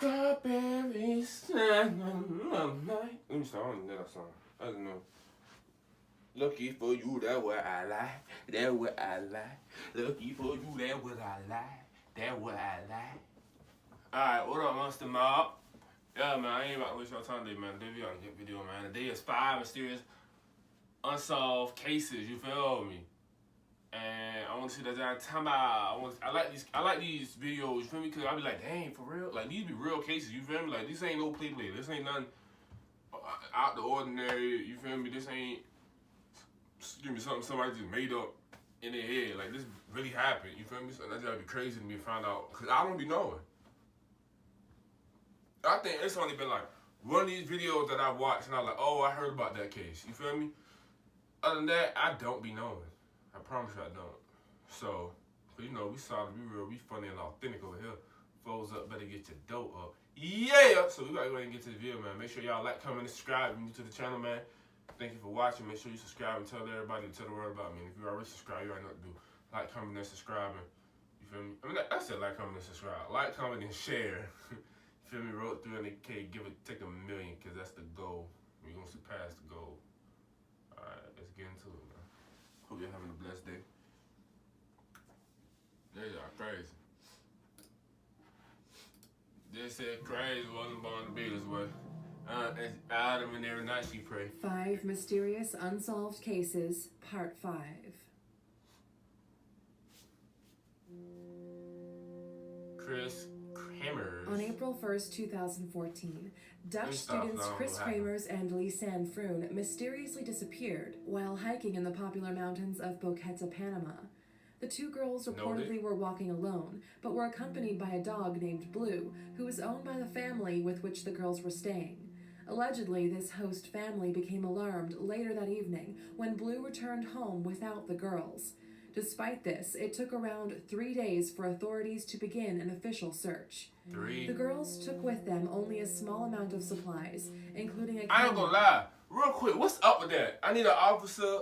Strawberry night. Let me start on that song. I don't know. Lucky for you, that what I like. That what I like. Lucky for you, that what I like. That what I like. Alright, what up, Monster Mob? Yeah, man, I ain't about to waste your time today, man. Today we got a good video, man. Today is 5 mysterious unsolved cases. You feel me? And I want to see that time out. I like these videos. You feel me? Cause I be like, dang, for real. Like these be real cases. You feel me? Like this ain't no play. This ain't nothing out the ordinary. You feel me? This ain't give me something somebody just made up in their head. Like this really happened. You feel me? So that's gotta be crazy to me to find out. Cause I don't be knowing. I think it's only been like one of these videos that I watched and I was like, oh, I heard about that case. You feel me? Other than that, I don't be knowing. I promise you I don't. So, you know, we solid, we real, we funny and authentic over here. Foes up, better get your dough up. Yeah! So we gotta go ahead and get to the video, man. Make sure y'all like, comment, and subscribe. If you're new to the channel, man. Thank you for watching. Make sure you subscribe and tell everybody, tell the world about me. And if you already subscribed, you already know what to do. Like, comment, and subscribe. You feel me? I mean, I said like, comment, and subscribe. Like, comment, and share. You feel me? Road 300K, take a million, because that's the goal. We're gonna surpass the goal. Alright, let's get into it, man. Hope you're having a blessed day. They are crazy. They said crazy wasn't born to be this way. It's Adam and every night she pray. 5 Mysterious Unsolved Cases, Part 5. Cramer. On April 1st, 2014, Dutch students Chris Cramers and Lisanne Froon mysteriously disappeared while hiking in the popular mountains of Boqueta, Panama. The two girls reportedly were walking alone, but were accompanied by a dog named Blue, who was owned by the family with which the girls were staying. Allegedly, this host family became alarmed later that evening when Blue returned home without the girls. Despite this, it took around 3 days for authorities to begin an official search. The girls took with them only a small amount of supplies, including a I ain't gonna lie. Real quick, what's up with that? I need an officer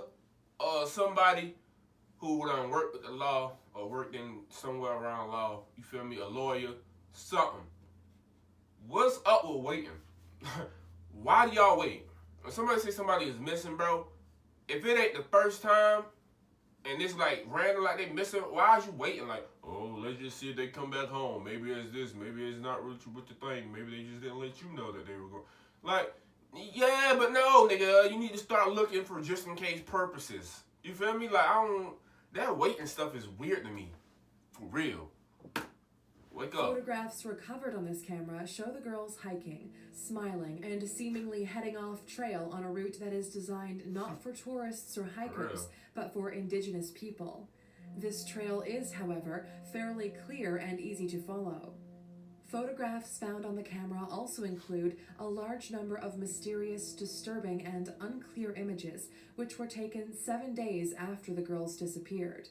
or somebody who would work with the law or worked in somewhere around law. You feel me? A lawyer, something. What's up with waiting? Why do y'all wait? When somebody say somebody is missing, bro, if it ain't the first time, and it's like random, like they missing, why is you waiting? Like, oh, let's just see if they come back home. Maybe it's this, maybe it's not what you think. Maybe they just didn't let you know that they were going. Like, yeah, but no, nigga, you need to start looking for just in case purposes. You feel me? Like, that waiting stuff is weird to me. For real. Wake up. Photographs recovered on this camera show the girls hiking, smiling, and seemingly heading off trail on a route that is designed not for tourists or hikers, but for indigenous people. This trail is, however, fairly clear and easy to follow. Photographs found on the camera also include a large number of mysterious, disturbing, and unclear images, which were taken 7 days after the girls disappeared.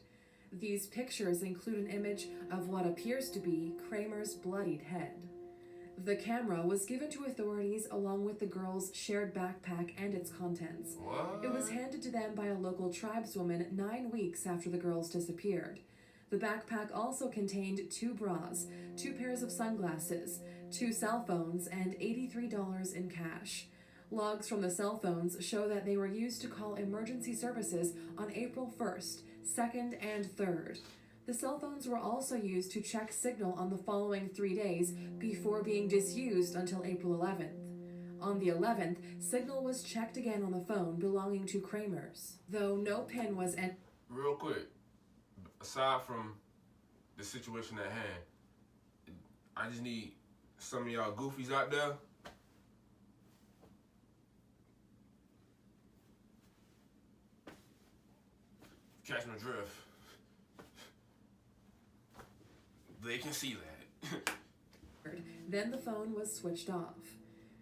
These pictures include an image of what appears to be Cramer's bloodied head. The camera was given to authorities along with the girls' shared backpack and its contents. What? It was handed to them by a local tribeswoman 9 weeks after the girls disappeared. The backpack also contained 2 bras, 2 pairs of sunglasses, 2 cell phones, and $83 in cash. Logs from the cell phones show that they were used to call emergency services on April 1st, 2nd, and 3rd. The cell phones were also used to check signal on the following 3 days before being disused until April 11th. On the 11th, signal was checked again on the phone belonging to Cramer's, though no pin was entered. Real quick, aside from the situation at hand, I just need some of y'all goofies out there. Catch my drift. They can see that. Then the phone was switched off.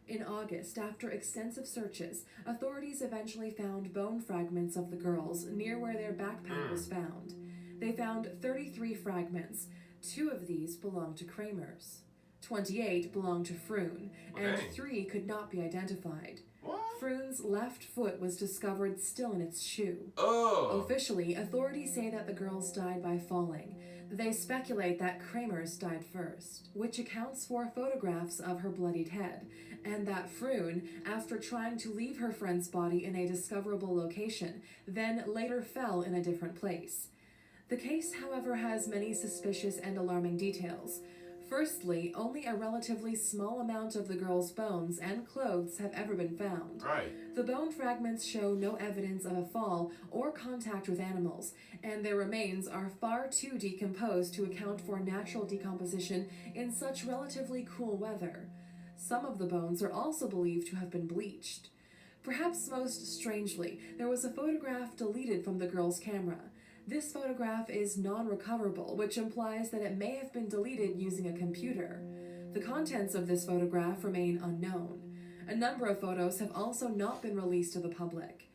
In August, after extensive searches, authorities eventually found bone fragments of the girls near where their backpack was found. They found 33 fragments. 2 of these belonged to Cramer's. 28 belonged to Froon, and 3 could not be identified. What? Froon's left foot was discovered still in its shoe. Oh. Officially, authorities say that the girls died by falling. They speculate that Cramer's died first, which accounts for photographs of her bloodied head, and that Froon, after trying to leave her friend's body in a discoverable location, then later fell in a different place. The case, however, has many suspicious and alarming details. Firstly, only a relatively small amount of the girls' bones and clothes have ever been found. Right. The bone fragments show no evidence of a fall or contact with animals, and their remains are far too decomposed to account for natural decomposition in such relatively cool weather. Some of the bones are also believed to have been bleached. Perhaps most strangely, there was a photograph deleted from the girls' camera. This photograph is non-recoverable, which implies that it may have been deleted using a computer. The contents of this photograph remain unknown. A number of photos have also not been released to the public.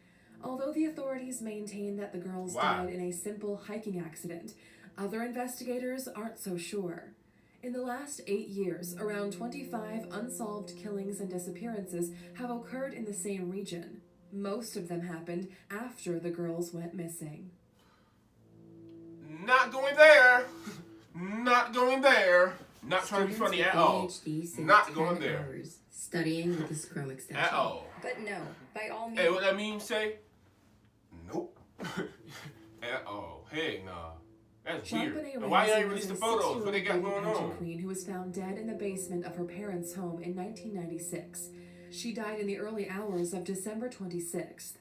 Although the authorities maintain that the girls died in a simple hiking accident, other investigators aren't so sure. In the last 8 years, around 25 unsolved killings and disappearances have occurred in the same region. Most of them happened after the girls went missing. Not going there. Not going there. Not trying to be funny at all. Not going there. Studying with this Chrome extension. At all. But no, by all means. Hey, what that mean, say? Nope. At all. Heck nah. That's weird. And why you ain't released the photos? What they got going on? Queen, who was found dead in the basement of her parents' home in 1996. She died in the early hours of December 26th.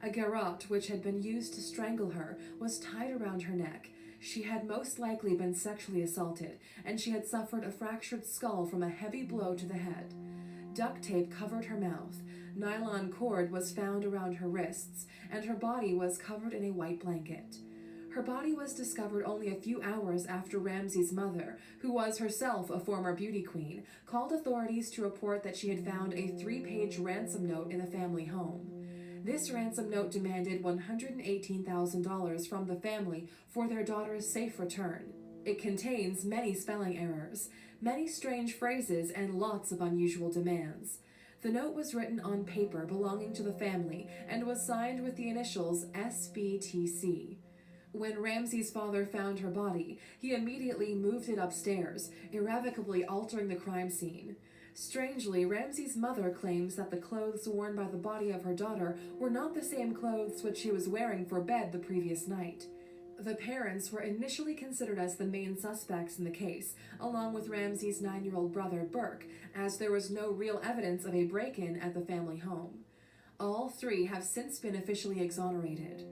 A garrote, which had been used to strangle her, was tied around her neck. She had most likely been sexually assaulted, and she had suffered a fractured skull from a heavy blow to the head. Duct tape covered her mouth. Nylon cord was found around her wrists, and her body was covered in a white blanket. Her body was discovered only a few hours after Ramsey's mother, who was herself a former beauty queen, called authorities to report that she had found a 3-page ransom note in the family home. This ransom note demanded $118,000 from the family for their daughter's safe return. It contains many spelling errors, many strange phrases, and lots of unusual demands. The note was written on paper belonging to the family and was signed with the initials SBTC. When Ramsey's father found her body, he immediately moved it upstairs, irrevocably altering the crime scene. Strangely, Ramsey's mother claims that the clothes worn by the body of her daughter were not the same clothes which she was wearing for bed the previous night. The parents were initially considered as the main suspects in the case, along with Ramsey's 9-year-old brother, Burke, as there was no real evidence of a break-in at the family home. All 3 have since been officially exonerated.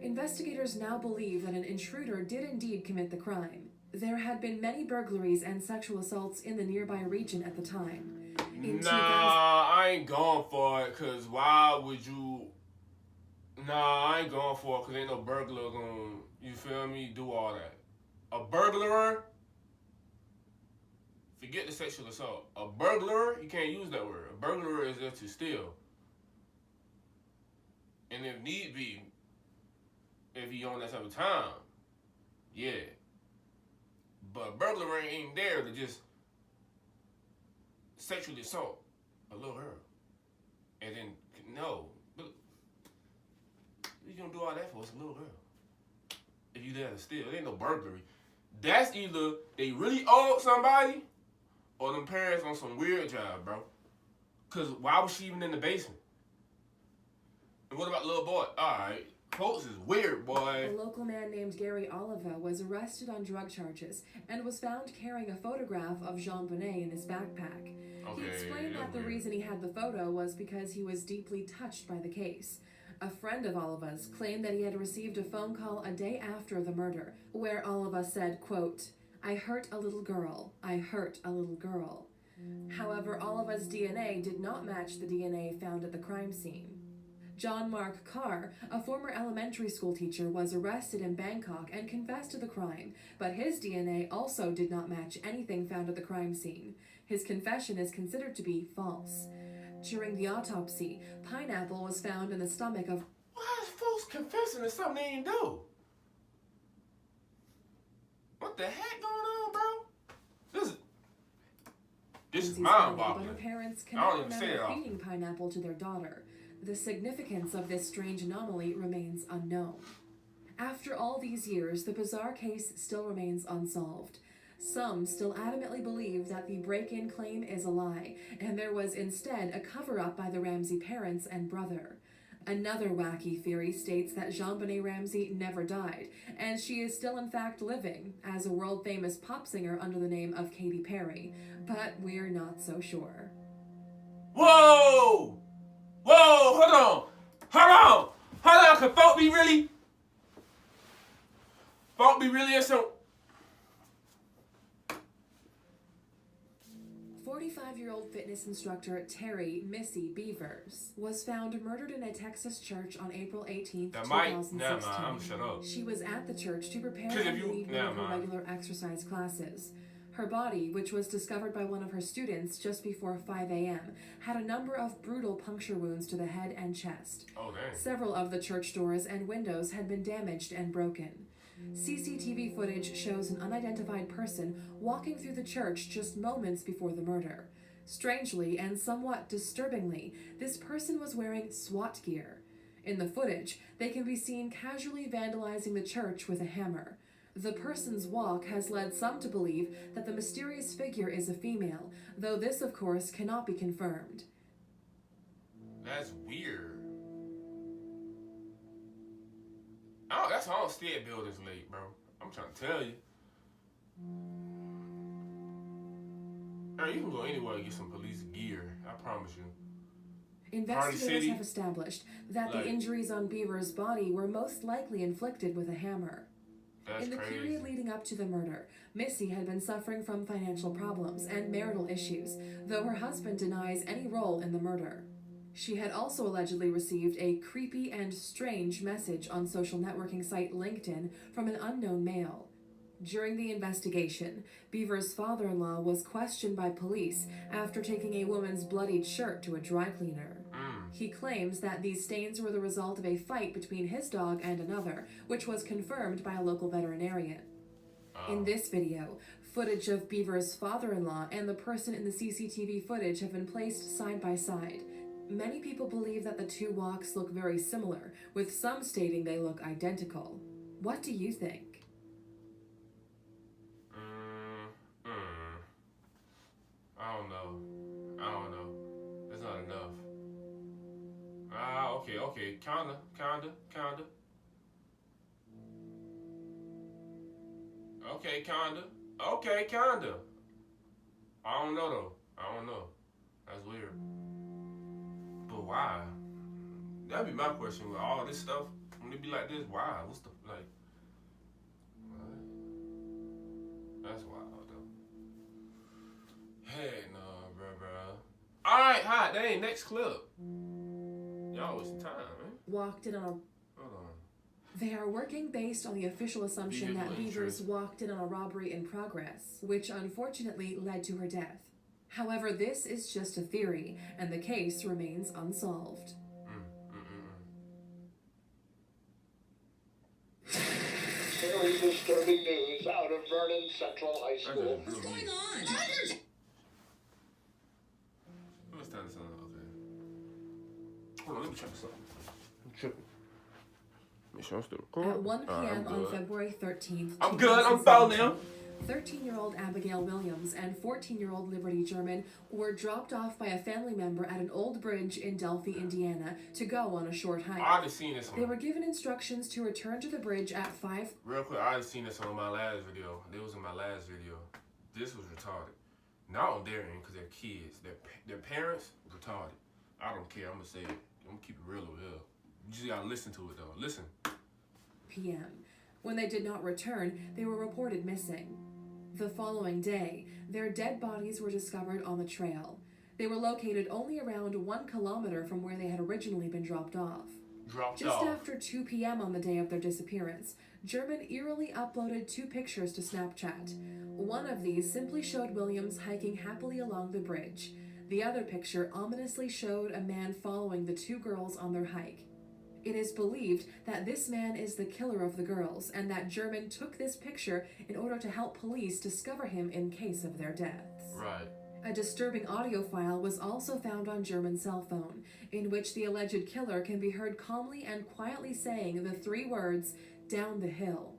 Investigators now believe that an intruder did indeed commit the crime. There had been many burglaries and sexual assaults in the nearby region at the time. I ain't going for it, because why would you... I ain't going for it, because ain't no burglar gonna, you feel me, do all that. A burglar, forget the sexual assault. A burglar, you can't use that word. A burglar is there to steal. And if need be, if he on that type of time, yeah. But burglar ain't there to just sexually assault a little girl. And then, no. What you gonna do all that for? It's a little girl. If you there to steal, it ain't no burglary. That's either they really owed somebody or them parents on some weird job, bro. Because why was she even in the basement? And what about the little boy? Alright. Folks is weird, boy. A local man named Gary Oliva was arrested on drug charges and was found carrying a photograph of Jean Bonnet in his backpack. He explained that the reason he had the photo was because he was deeply touched by the case. A friend of Oliva's claimed that he had received a phone call a day after the murder, where Oliva said, quote, "I hurt a little girl. I hurt a little girl." However, Oliva's DNA did not match the DNA found at the crime scene. John Mark Carr, a former elementary school teacher, was arrested in Bangkok and confessed to the crime, but his DNA also did not match anything found at the crime scene. His confession is considered to be false. During the autopsy, pineapple was found in the stomach of... Why is folks confessing to something they didn't do? What the heck going on, bro? This is Lindsay's funny, mind-boggling. but her parents I cannot don't even say remember it all. feeding pineapple to their daughter. The significance of this strange anomaly remains unknown. After all these years, the bizarre case still remains unsolved. Some still adamantly believe that the break-in claim is a lie, and there was instead a cover-up by the Ramsey parents and brother. Another wacky theory states that JonBenet Ramsey never died, and she is still in fact living as a world-famous pop singer under the name of Katy Perry, but we're not so sure. Whoa! Whoa! Hold on! Hold on! Can folk be really? Folk be really in some... 45-year-old fitness instructor Terry Missy Beavers was found murdered in a Texas church on April 18, 2016. Never mind, I'm shut up. She was at the church to prepare Cause if and you- lead one never of her mind. regular exercise classes. Her body, which was discovered by one of her students just before 5 a.m., had a number of brutal puncture wounds to the head and chest. Oh, dang. Several of the church doors and windows had been damaged and broken. CCTV footage shows an unidentified person walking through the church just moments before the murder. Strangely and somewhat disturbingly, this person was wearing SWAT gear. In the footage, they can be seen casually vandalizing the church with a hammer. The person's walk has led some to believe that the mysterious figure is a female, though this, of course, cannot be confirmed. That's weird. That's why I don't stay at buildings late, bro. I'm trying to tell you. You can go anywhere and get some police gear. I promise you. Investigators have established that the injuries on Beaver's body were most likely inflicted with a hammer. That's In the crazy. period leading up to the murder, Missy had been suffering from financial problems and marital issues, though her husband denies any role in the murder. She had also allegedly received a creepy and strange message on social networking site LinkedIn from an unknown male. During the investigation, Beaver's father-in-law was questioned by police after taking a woman's bloodied shirt to a dry cleaner. He claims that these stains were the result of a fight between his dog and another, which was confirmed by a local veterinarian. In this video, footage of Beaver's father-in-law and the person in the CCTV footage have been placed side by side. Many people believe that the two walks look very similar, with some stating they look identical. What do you think? I don't know. That's not enough. Okay. Kinda. Okay, kinda. I don't know, though. That's weird. But why? That'd be my question with all this stuff. When it be like this, why? What's the, like... What? That's wild, though. Heck no, bruh. Alright, hot dang, next clip. Y'all wasting time, man. Walked in on a... Hold on. They are working based on the official assumption that Vehicle Beavers entry. walked in on a robbery in progress, which unfortunately led to her death. However, this is just a theory, and the case remains unsolved. Very disturbing news out of Vernon Central High School. What's going on? Let's turn this on. Okay. Hold on, let me check this out. I'm tripping. Make sure I'm still recording. At 1 p.m. I'm on good. February 13th, I'm good, I'm foul now. 13-year-old Abigail Williams and 14-year-old Liberty German were dropped off by a family member at an old bridge in Delphi, Indiana, to go on a short hike. I already seen this one. They were given instructions to return to the bridge at 5. Real quick, I already seen this on my last video. It was in my last video. This was retarded. Not on their end, because they're kids. Their parents, retarded. I don't care. I'm going to say it. I'm going to keep it real over here. You just got to listen to it, though. Listen. p.m. When they did not return, they were reported missing. The following day, their dead bodies were discovered on the trail. They were located only around 1 kilometer from where they had originally been dropped off. Just after 2 p.m. on the day of their disappearance, German eerily uploaded 2 pictures to Snapchat. One of these simply showed Williams hiking happily along the bridge. The other picture ominously showed a man following the 2 girls on their hike. It is believed that this man is the killer of the girls, and that German took this picture in order to help police discover him in case of their deaths. Right. A disturbing audio file was also found on German cell phone, in which the alleged killer can be heard calmly and quietly saying the 3 words, "down the hill."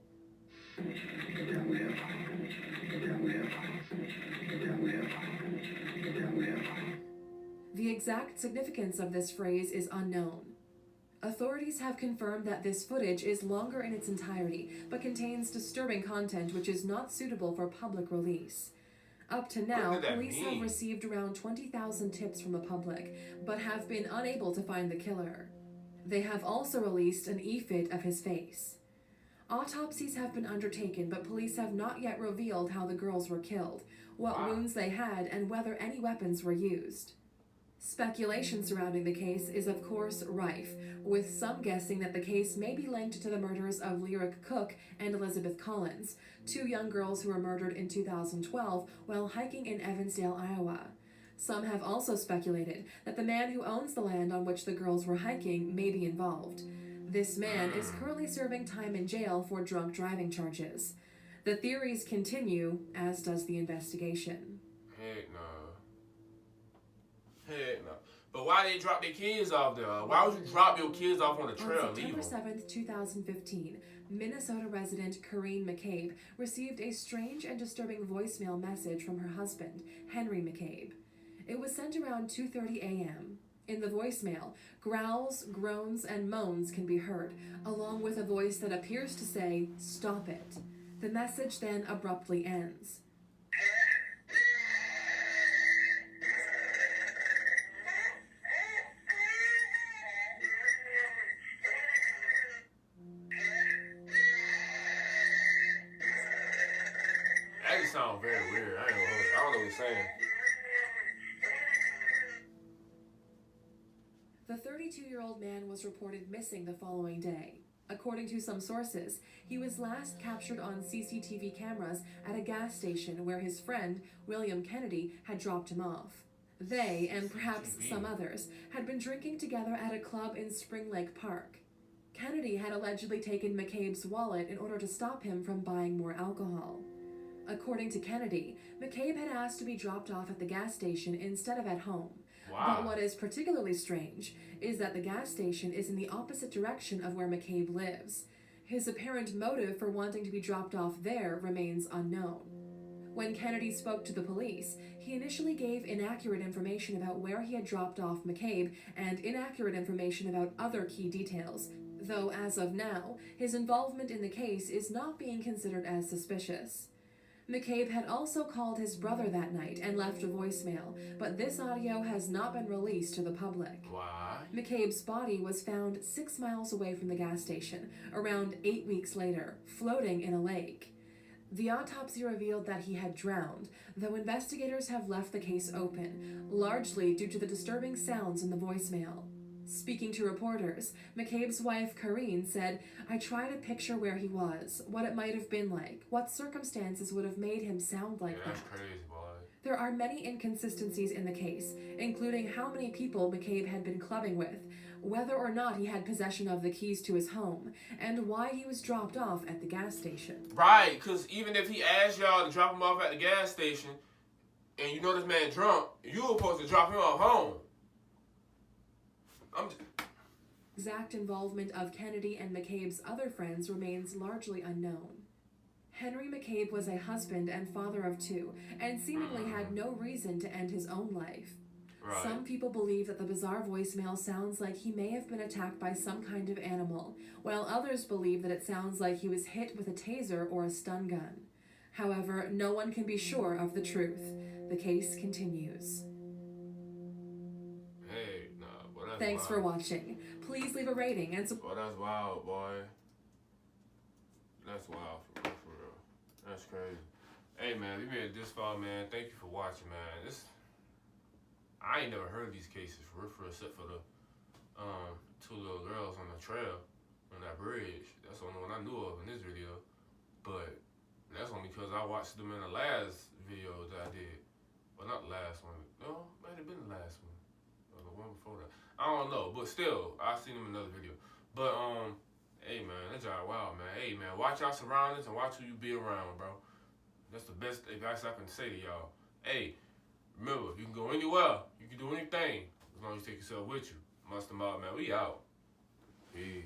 The exact significance of this phrase is unknown. Authorities have confirmed that this footage is longer in its entirety, but contains disturbing content which is not suitable for public release. Up to now, police have received around 20,000 tips from the public, but have been unable to find the killer. They have also released an e-fit of his face. Autopsies have been undertaken, but police have not yet revealed how the girls were killed, what wounds they had, and whether any weapons were used. Speculation surrounding the case is of course rife, with some guessing that the case may be linked to the murders of Lyric Cook and Elizabeth Collins, 2 young girls who were murdered in 2012 while hiking in Evansdale, Iowa. Some have also speculated that the man who owns the land on which the girls were hiking may be involved. This man is currently serving time in jail for drunk driving charges. The theories continue, as does the investigation. Heck no. Heck no. But why they drop their kids off there? Why would you drop your kids off on the trail? On September 7th, 2015, Minnesota resident Corinne McCabe received a strange and disturbing voicemail message from her husband, Henry McCabe. It was sent around 2:30 a.m. In the voicemail, growls, groans, and moans can be heard, along with a voice that appears to say, "Stop it." The message then abruptly ends. That just sounds very weird. I don't know what he's saying. The 32-year-old man was reported missing the following day. According to some sources, he was last captured on CCTV cameras at a gas station where his friend, William Kennedy, had dropped him off. They, and perhaps some others, had been drinking together at a club in Spring Lake Park. Kennedy had allegedly taken McCabe's wallet in order to stop him from buying more alcohol. According to Kennedy, McCabe had asked to be dropped off at the gas station instead of at home. Wow. But what is particularly strange is that the gas station is in the opposite direction of where McCabe lives. His apparent motive for wanting to be dropped off there remains unknown. When Kennedy spoke to the police, he initially gave inaccurate information about where he had dropped off McCabe and inaccurate information about other key details, though as of now, his involvement in the case is not being considered as suspicious. McCabe had also called his brother that night and left a voicemail, but this audio has not been released to the public. Why? McCabe's body was found 6 miles away from the gas station, around 8 weeks later, floating in a lake. The autopsy revealed that he had drowned, though investigators have left the case open, largely due to the disturbing sounds in the voicemail. Speaking to reporters, McCabe's wife, Corinne, said, "I try to picture where he was, what it might have been like, what circumstances would have made him sound like That's that." crazy, boy. There are many inconsistencies in the case, including how many people McCabe had been clubbing with, whether or not he had possession of the keys to his home, and why he was dropped off at the gas station. Right, because even if he asked y'all to drop him off at the gas station, and you know this man drunk, you were supposed to drop him off home. Exact involvement of Kennedy and McCabe's other friends remains largely unknown. Henry McCabe was a husband and father of 2, and seemingly had no reason to end his own life. Right. Some people believe that the bizarre voicemail sounds like he may have been attacked by some kind of animal, while others believe that it sounds like he was hit with a taser or a stun gun. However, no one can be sure of the truth. The case continues. Hey, nah, boy, that's Thanks wild. for watching. Please leave a rating and Boy, that's wild, boy. That's wild, for real. That's crazy. Hey, man, if you made it this far, man, thank you for watching, man. I ain't never heard of these cases, for real, except for the 2 little girls on the trail, on that bridge. That's the only one I knew of in this video. But that's only because I watched them in the last video that I did. Well, not the last one. No, it might have been the last one. Or the one before that. I don't know, but still, I seen them in another video. But, hey, man, that's all wild, man. Hey, man, watch your surroundings and watch who you be around, bro. That's the best advice I can say to y'all. Hey, Remember, you can go anywhere. You can do anything as long as you take yourself with you. Monster Mob, man, we out. Peace.